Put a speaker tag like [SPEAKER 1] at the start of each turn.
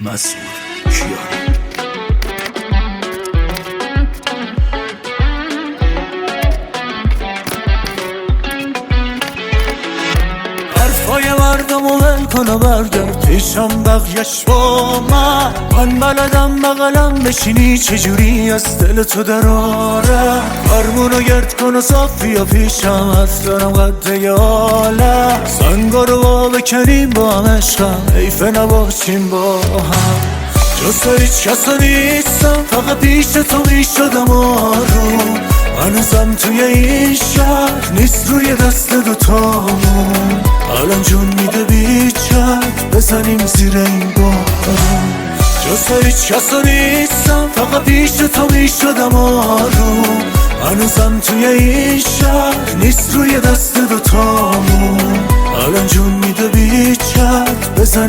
[SPEAKER 1] مسعود کیانی. حرفای مردم و ول کن و برگرد پیشم بقیش با من بلدم بغلم بشینی چجوری از دل تو دراره. فرمونو گرد کن و صافی و پیشم از دارم قده ی عالم. سنگا رو با بکنیم با هم عشقم حیف نباشیم با هم. جز تو هیچ کس نیستم فقط پیش تو میشدم آروم. هنوزم توی این شهر نیست روی دست دوتامون. الان جون میده بیچک بزنیم زیر این بارون. جز تو هیچ کس نیستم فقط پیش تو میشدم آروم. هنوزم توی این شهر نیست روی دست دوتامون. الان جون میده بیچک بزنیم